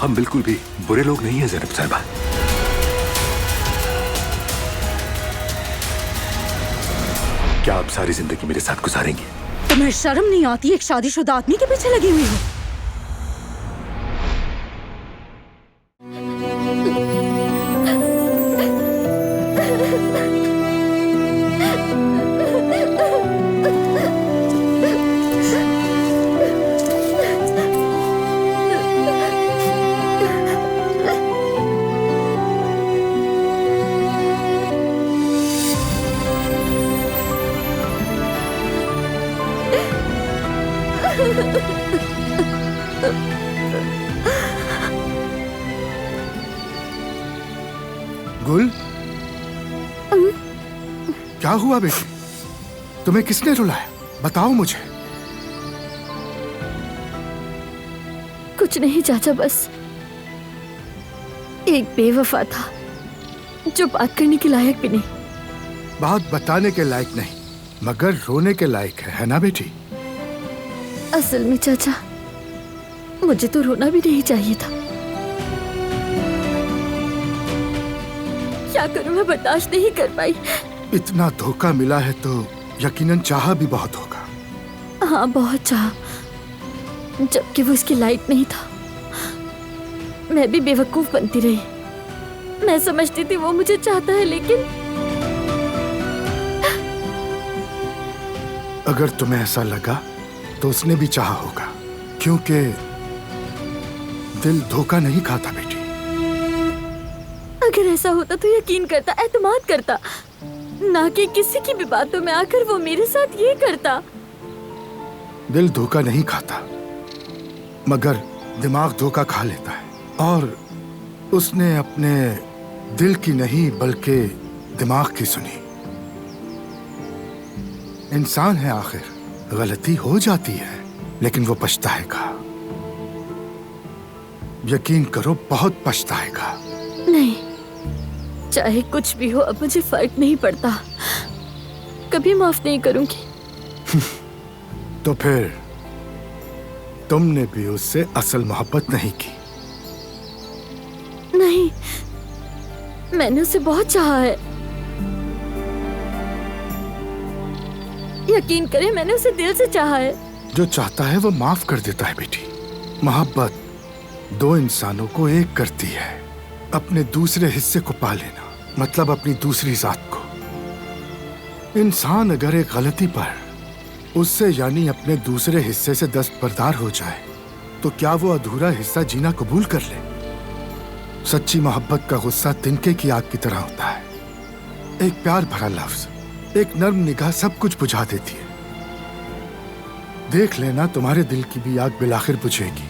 हम बिल्कुल भी बुरे लोग नहीं हैं ज़ैनब साहिबा। क्या आप सारी जिंदगी मेरे साथ गुजारेंगी? तुम्हें शर्म नहीं आती एक शादीशुदा आदमी के पीछे लगी हुई हो? गुल, क्या हुआ बेटी? तुम्हें किसने रुलाया? बताओ मुझे। कुछ नहीं चाचा, बस एक बेवफा था जो बात करने के लायक भी नहीं। बात बताने के लायक नहीं, मगर रोने के लायक है ना बेटी? असल में चाचा, मुझे तो रोना भी नहीं चाहिए था। क्या करूं, मैं बर्दाश्त नहीं कर पाई। इतना धोखा मिला है तो यकीनन चाहा भी बहुत होगा। हाँ, बहुत चाहा, जबकि वो इसके लायक नहीं था। मैं भी बेवकूफ बनती रही। मैं समझती थी वो मुझे चाहता है, लेकिन अगर तुम्हें ऐसा लगा तो उसने भी चाहा होगा, क्योंकि दिल धोखा नहीं खाता बेटी। अगर ऐसा होता तो यकीन करता, एतमाद करता, ना कि किसी की भी बातों में आकर वो मेरे साथ ये करता। दिल धोखा नहीं खाता, मगर दिमाग धोखा खा लेता है। और उसने अपने दिल की नहीं बल्कि दिमाग की सुनी। इंसान है आखिर, गलती हो जाती है, लेकिन वो पछताएगा। यकीन करो, बहुत पछताएगा। नहीं, चाहे कुछ भी हो, अब मुझे फर्क नहीं पड़ता। कभी माफ नहीं करूंगी। तो फिर तुमने भी उससे असल मोहब्बत नहीं की? नहीं, मैंने उसे बहुत चाहा है। यकीन करें, मैंने उसे दिल से चाहा है। जो चाहता है वो माफ कर देता है बेटी। मोहब्बत दो इंसानों को एक करती है। अपने दूसरे हिस्से को पा लेना मतलब अपनी दूसरी जात को। इंसान अगर एक गलती पर उससे यानी अपने दूसरे हिस्से से दस्तबरदार हो जाए तो क्या वो अधूरा हिस्सा जीना कबूल कर ले? सच्ची मोहब्बत का गुस्सा तिनके की आग की तरह होता है। एक प्यार भरा लफ्ज, एक नर्म निगाह सब कुछ बुझा देती है। देख लेना, तुम्हारे दिल की भी आग बिलाखिर बुझेगी।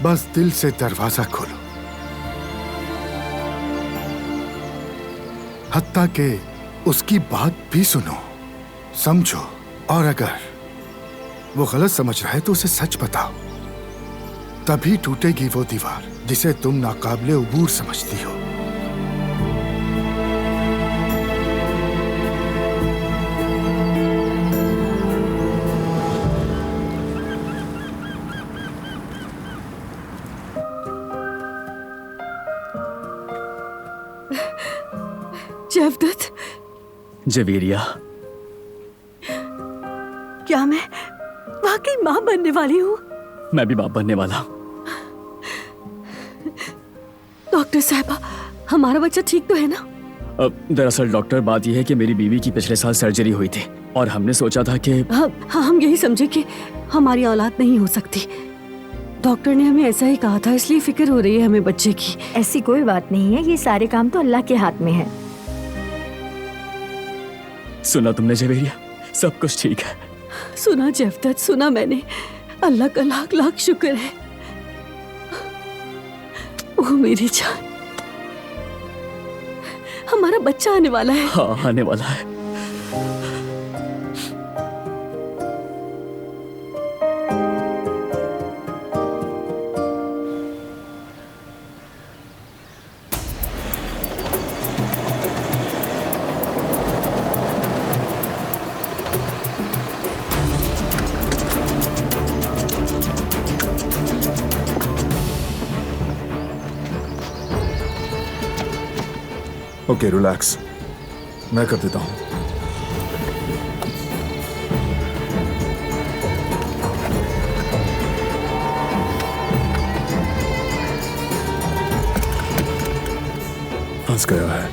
बस दिल से दरवाजा खोलो। हत्ता के उसकी बात भी सुनो, समझो, और अगर वो गलत समझ रहा है तो उसे सच बताओ। तभी टूटेगी वो दीवार जिसे तुम नाकाबिले उबूर समझती हो। जवदत, जवेरिया, क्या मैं वाकई माँ बनने वाली हूँ? मैं भी बाप बनने वाला हूँ। डॉक्टर साहबा, हमारा बच्चा ठीक तो है ना? दरअसल डॉक्टर, बात यह है कि मेरी बीवी की पिछले साल सर्जरी हुई थी और हमने सोचा था कि हम यही समझे कि हमारी औलाद नहीं हो सकती। डॉक्टर ने हमें ऐसा ही कहा था, इसलिए फिक्र हो रही है हमें बच्चे की। ऐसी कोई बात नहीं है, ये सारे काम तो अल्लाह के हाथ में है। सुना तुमने जवेरिया, सब कुछ ठीक है। सुना जवदत, सुना मैंने। अल्लाह का लाख लाख शुक्र है। ओ मेरी जान, हमारा बच्चा आने वाला है। हाँ, आने वाला है। ओके रिलैक्स, मैं कर देता हूँ। फंस गया है।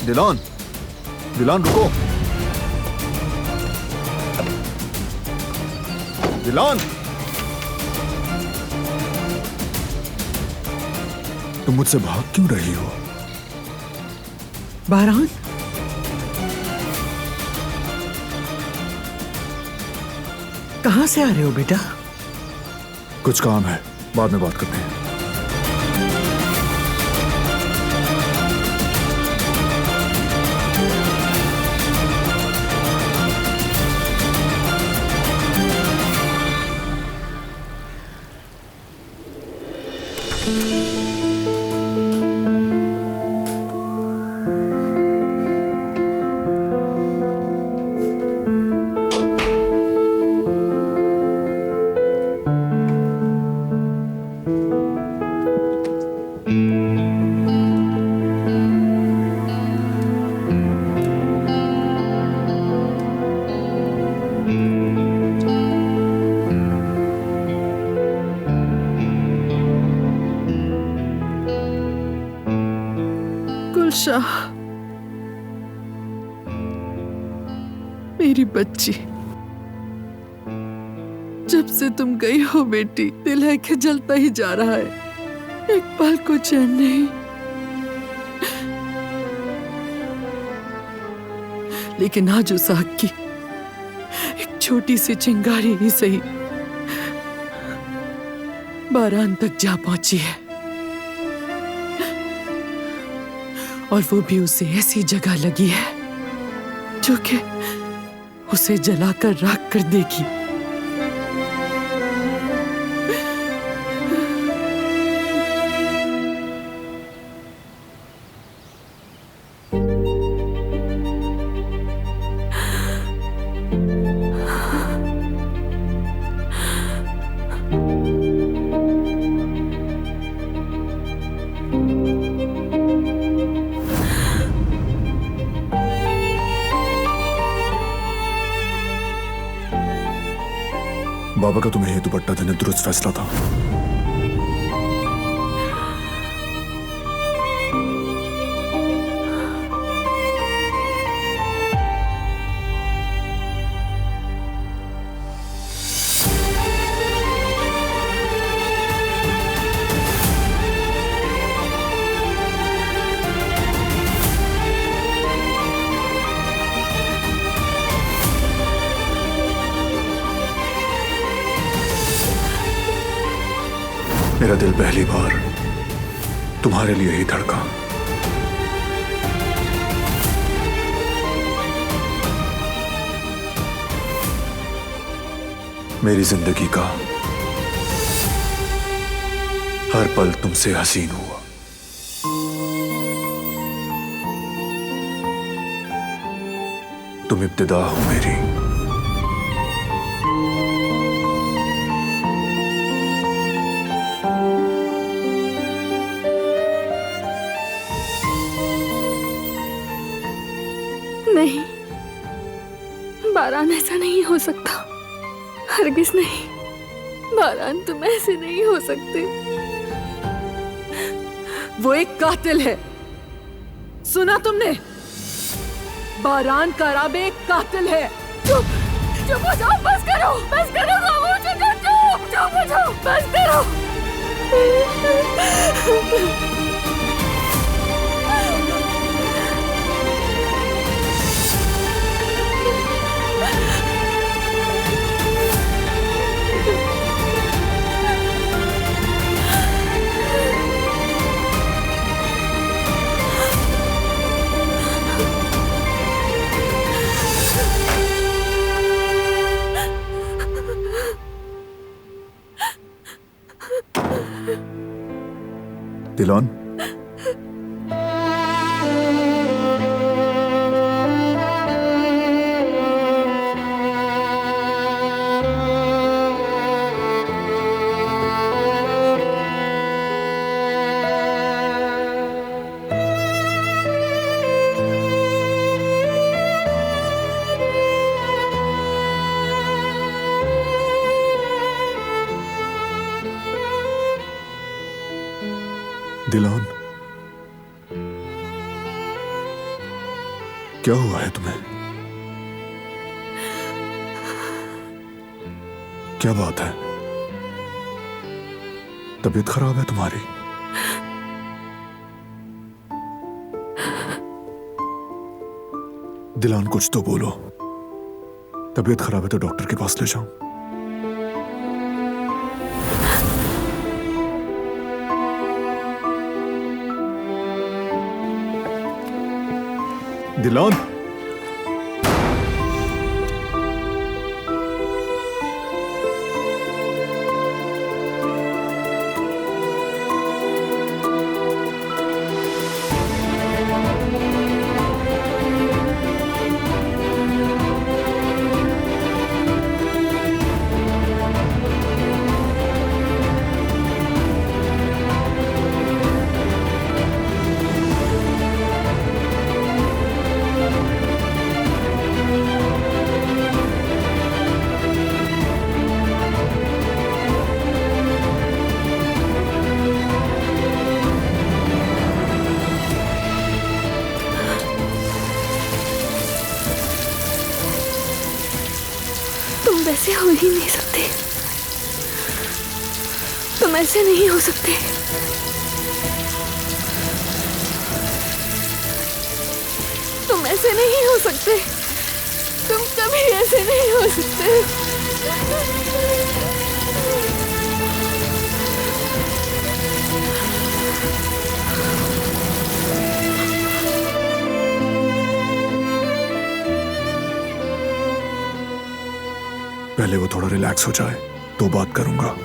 दिलान, दिलान रुको। दिलान, तुम मुझसे भाग क्यों रही हो? बारान, कहाँ से आ रहे हो बेटा? कुछ काम है, बाद में बात करते हैं। गुलशाह, मेरी बच्ची, जब से तुम गई हो बेटी, दिल है कि जलता ही जा रहा है। एक पल को चैन नहीं। लेकिन आज उस आग की एक छोटी सी चिंगारी ही सही बारान तक जा पहुंची है, और वो भी उसे ऐसी जगह लगी है जो कि उसे जलाकर राख कर देगी। बाबा का तुम्हें ये दुपट्टा देना दुरुस्त फैसला था। मेरा दिल पहली बार तुम्हारे लिए ही धड़का। मेरी जिंदगी का हर पल तुमसे हसीन हुआ। तुम इब्तिदा हो मेरी। नहीं, बारान, ऐसा नहीं हो सकता। हरगिज नहीं। बारान, तुम ऐसे नहीं हो सकते। वो एक कातिल है, सुना तुमने? बारान काराबे एक कातिल है। चुप चुप हो जाओ, बस करो, बस करो, खामोश हो जाओ, चुप चुप हो जाओ, बस करो। दिलान, दिलान, क्या हुआ है तुम्हें? क्या बात है? तबीयत खराब है तुम्हारी? दिलान कुछ तो बोलो। तबीयत खराब है तो डॉक्टर के पास ले जाऊं? दिलान, तुम वैसे हो ही नहीं सकते। तुम ऐसे नहीं हो सकते। तुम ऐसे नहीं हो सकते। तुम कभी ऐसे नहीं हो सकते। पहले वो थोड़ा रिलैक्स हो जाए तो बात करूंगा।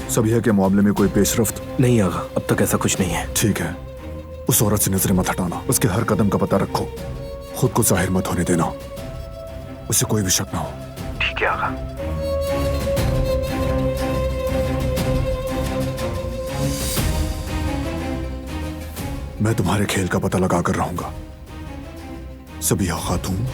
सबिया के मामले में कोई पेशरफ्त? नहीं आगा, अब तक ऐसा कुछ नहीं है। ठीक है, उस औरत से नजरें मत हटाना, उसके हर कदम का पता रखो, खुद को जाहिर मत होने देना, उसे कोई भी शक ना हो। ठीक है आगा। मैं तुम्हारे खेल का पता लगा कर रहूंगा। सबिया खातून,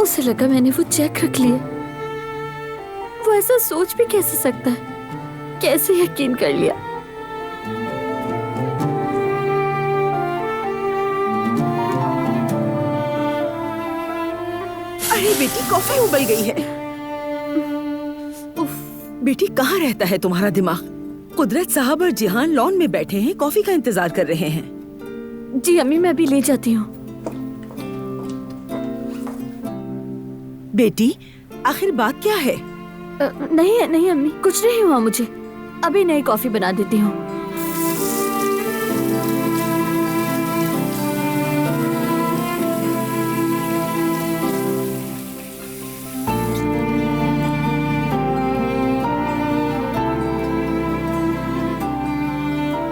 उसे लगा मैंने वो चेक रख लिए। वो ऐसा सोच भी कैसे सकता है? कैसे यकीन कर लिया? अरे बेटी, कॉफी उबल गई है। उफ, बेटी कहाँ रहता है तुम्हारा दिमाग? कुदरत साहब और जिहान लॉन में बैठे हैं, कॉफी का इंतजार कर रहे हैं। जी अम्मी, मैं भी ले जाती हूँ। बेटी, आखिर बात क्या है? नहीं नहीं अम्मी, कुछ नहीं हुआ मुझे। अभी नई कॉफी बना देती हूँ।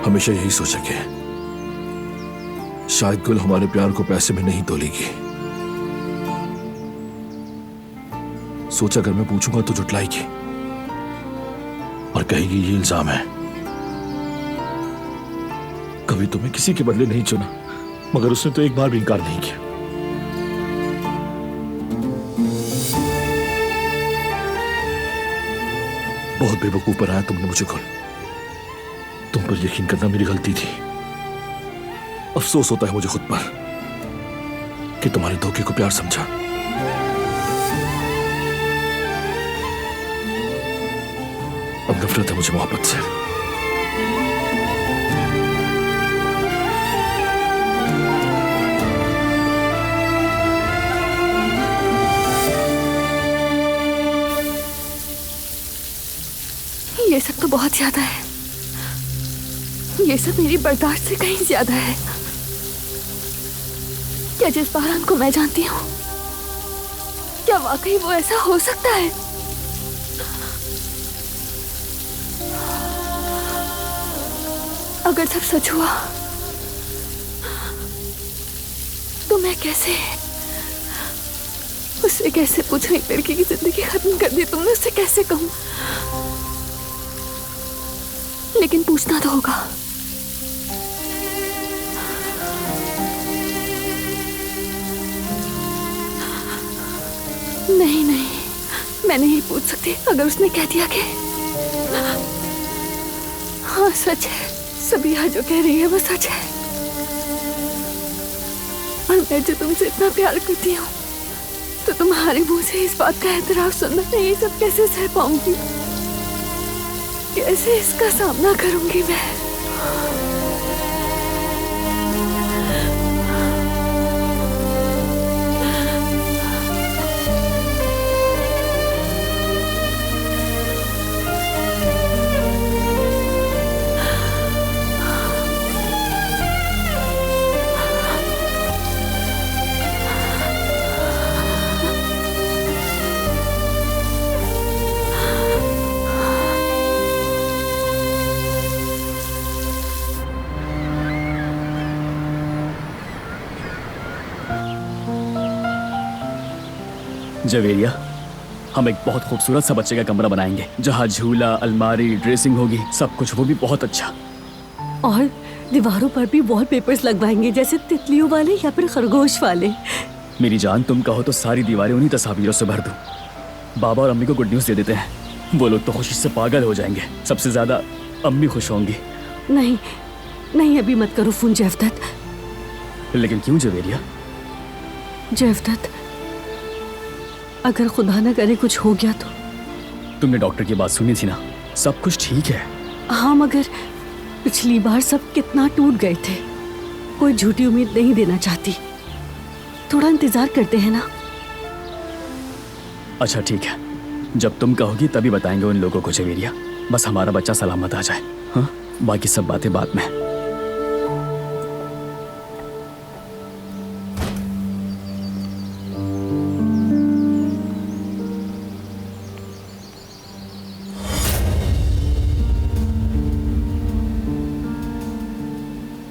हमेशा यही सोचेंगे, शायद गुल हमारे प्यार को पैसे में नहीं तोलेगी। सोचा अगर मैं पूछूंगा तो जुटलाएगी और कहेगी ये इल्जाम है। कभी तुम्हें किसी के बदले नहीं चुना, मगर उसने तो एक बार भी इनकार नहीं किया। बहुत बेवकूफ बनाया तुमने मुझे गुल। तुम पर यकीन करना मेरी गलती थी। अफसोस होता है मुझे खुद पर कि तुम्हारे धोखे को प्यार समझा। अब नफरत है मुझे मोहब्बत से। ये सब तो बहुत ज्यादा है। ये सब मेरी बर्दाश्त से कहीं ज्यादा है। क्या जिस बहरान को मैं जानती हूँ, क्या वाकई वो ऐसा हो सकता है? अगर सब सच हुआ तो मैं कैसे उससे कैसे पूछूं? एक लड़की की जिंदगी खत्म कर दी तुमने, उससे कैसे कहूं? लेकिन पूछना तो होगा। नहीं नहीं, मैं नहीं पूछ सकती। अगर उसने कह दिया कि हाँ सच है, सबिया जो कह रही है वो सच है, और मैं जो तुमसे इतना प्यार करती हूँ, तो तुम्हारे मुंह से इस बात का एतराफ सुनना, मैं ये सब कैसे सह पाऊंगी? कैसे इसका सामना करूंगी मैं? जवेरिया, हम एक बहुत खूबसूरत सा बच्चे का कमरा बनाएंगे जहाँ झूला, अलमारी, ड्रेसिंग होगी, सब कुछ, वो भी बहुत अच्छा। और दीवारों पर भी वॉलपेपर्स लगवाएंगे, जैसे तितलियों वाले या फिर खरगोश वाले। मेरी जान, तुम कहो तो सारी दीवारें उन्हीं तस्वीरों से भर दूं। बाबा और अम्मी को गुड न्यूज़ दे देते हैं, वो लोग तो खुशी से पागल हो जाएंगे। सबसे ज्यादा अम्मी खुश होंगी। नहीं नहीं, अभी मत करो फोन जयवदत्त। लेकिन क्यों जवेरिया? जयवदत्त, अगर खुदा न करे कुछ हो गया तो? तुमने डॉक्टर की बात सुनी थी ना, सब कुछ ठीक है। हाँ, मगर पिछली बार सब कितना टूट गए थे। कोई झूठी उम्मीद नहीं देना चाहती, थोड़ा इंतजार करते हैं ना। अच्छा ठीक है, जब तुम कहोगी तभी बताएंगे उन लोगों को जवेरिया। बस हमारा बच्चा सलामत आ जाए। हाँ, बाकी सब बातें बाद में।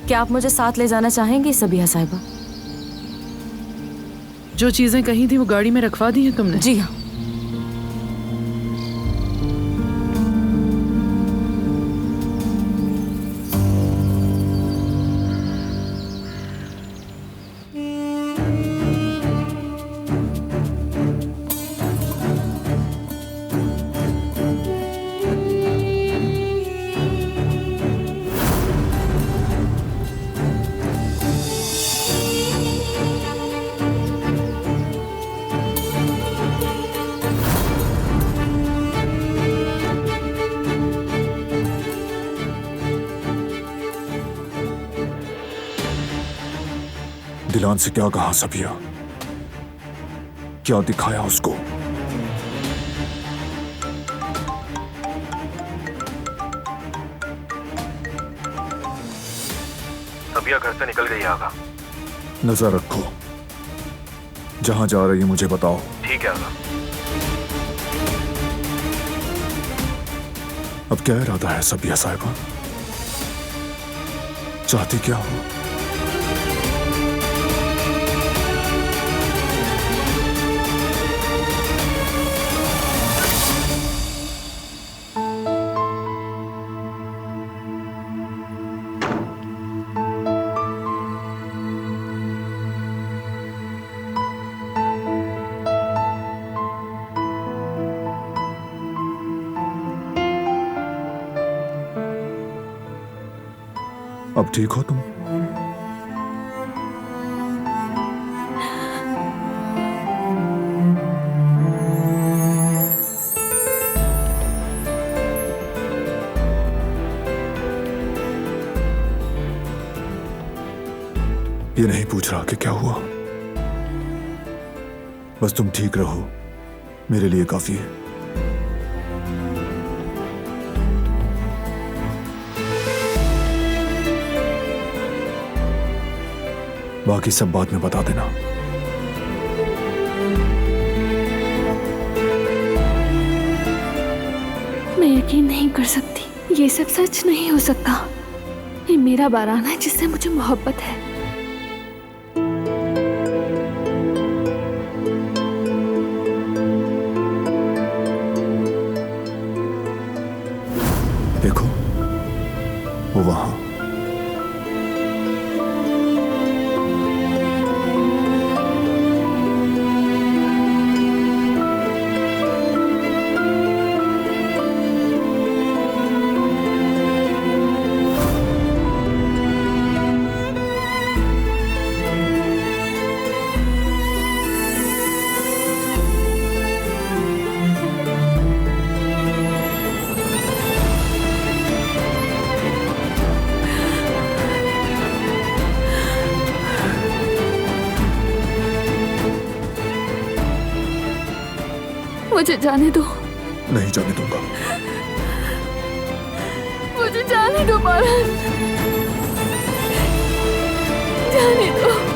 क्या आप मुझे साथ ले जाना चाहेंगी सबिया साहिबा? जो चीजें कही थी वो गाड़ी में रखवा दी हैं तुमने? जी हाँ। दिलान से क्या कहा सबिया? क्या दिखाया उसको? सबिया घर से निकल गई आगा। नजर रखो, जहां जा रही है मुझे बताओ। ठीक है आगा। अब क्या इरादा है सबिया साहिबा? चाहती क्या हो? अब ठीक हो तुम? ये नहीं पूछ रहा कि क्या हुआ, बस तुम ठीक रहो, मेरे लिए काफी है। बाकी सब बाद में बता देना। मैं यकीन नहीं कर सकती, ये सब सच नहीं हो सकता। ये मेरा बारान है जिससे मुझे मोहब्बत है। देखो वो वहां। मुझे जाने दो। नहीं जाने दूंगा। मुझे जाने दो बारान, जाने दो।